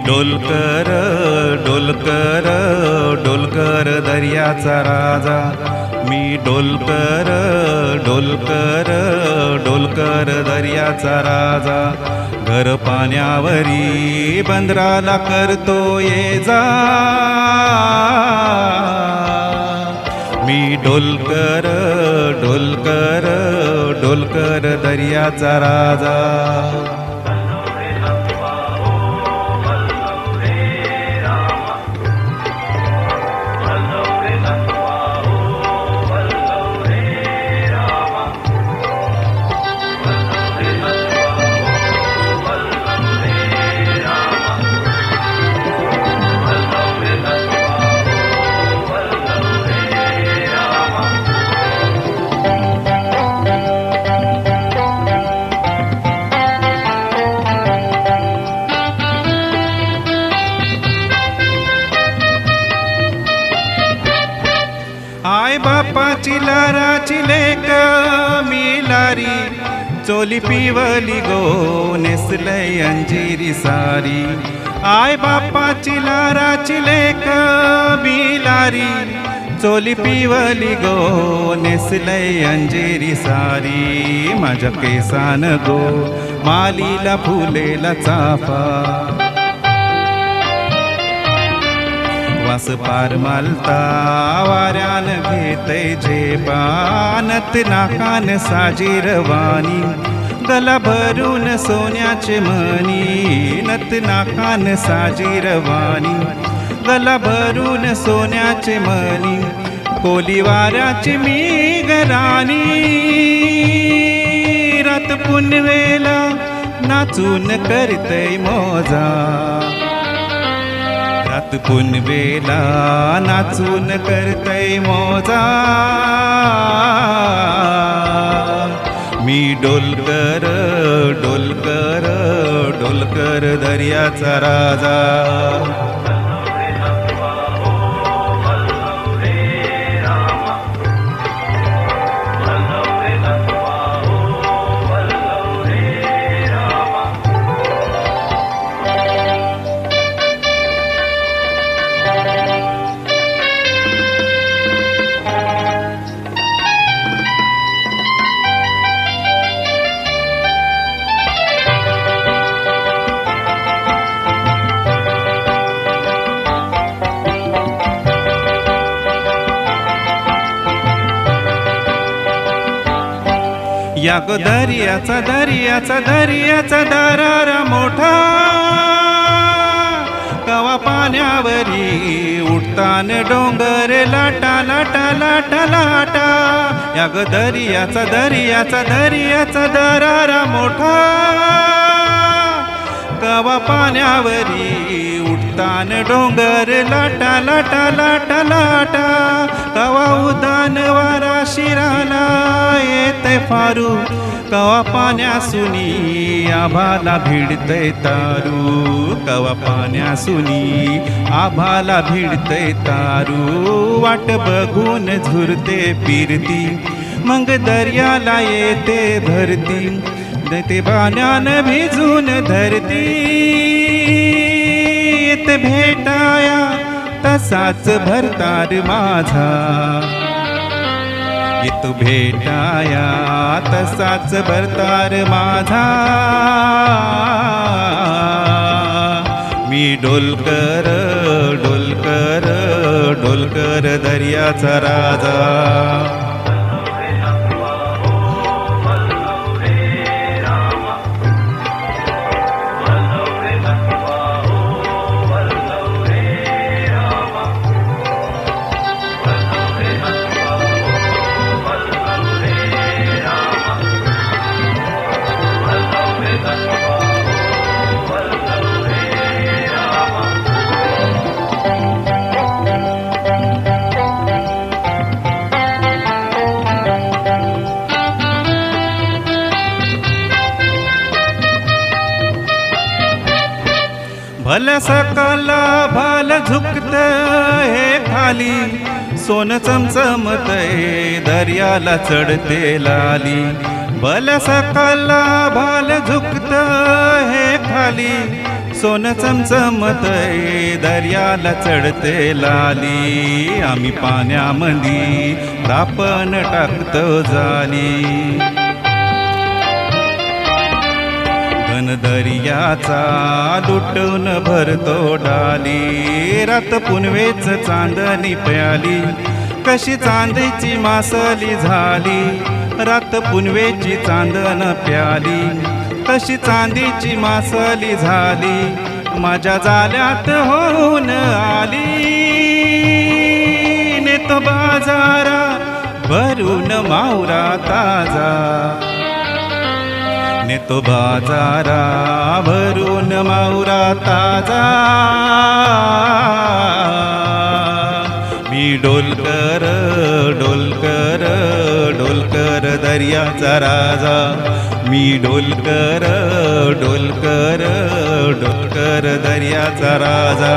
डोलकर डोलकर डोलकर दर्याचा राजा, मी डोलकर डोलकर डोलकर दर्याचा राजा. घर पाण्यावरी बंदराला करतो ये जा, मी डोलकर डोलकर डोलकर दर्याचा राजा. आई बापाची लाराची लेक मिलारी, चोली पिवली गो नेसलय अंजिरी सारी. आई बापाची लाराची लेक मिलारी, चोली पिवली गो नेसलय अंजिरी सारी. माझ्या केसान गो मालीला फुलेला चाफा, वास पार मालता वाऱ्यान घेतय झेपा. नथ नाकान साजीरवाणी, गला भरून सोन्याचे मणी. नथ नाकान साजीरवाणी, गला भरून सोन्याचे मणी. कोली वाऱ्याची मी घराणी, रात पुनवेला नाचून करतय मोजा. रात पुनवेला नाचून करतय मोजा, मी डोलकर डोलकर डोलकर दर्याचा राजा. या गो दर्याचा दर्याचा दर्याचा दरारा मोठा, कवा पाण्यावरी उठतान डोंगर लाटा लाटा लाटा लाटा. या गो दर्याचा दर्याचा दर्याचा दरारा मोठा, कवा पाण्यावरी उठतान डोंगर लाटा लाटा लाटा लाटा. कवा उदान वारा शिराला येते फारू, कवा पाण्यासुनी आभाला भिडतय तारू. कवा पाण्यासुनी आभाला भिडतय तारू. वाट बघून झुरते फिरती, मग दर्याला येते भरती. ते पाण्यान भिजून धरती, येत भेटाया तसाच भरतार माझा. येतो भेटाया तसाच भरतार माझा, मी डोलकर डोलकर डोलकर दर्याचा राजा. भल सकला भाल झुकत हे खाली, सोन चमचमतय दर्याला चढते लाली. भल सकला भाल झुकत हे खाली, सोन चमचमतय दर्याला चढते लाली आम्ही पाण्यामंदी रापण टाकतो जाली घन दर्याचा लुटून भरतो डाली रात पुनवेच चांदणी प्याली कशी चांदीची मासली झाली रात पुनवेची चांदण प्याली कशी चांदीची मासली झाली माझ्या जाल्यात होऊन आली नेतो बाजारा भरून मावरा ताजा नेतो बाजारा भरून मावरा ताजा मी डोलकर डोलकर डोलकर दर्याचा राजा मी डोलकर डोलकर डोलकर दर्याचा राजा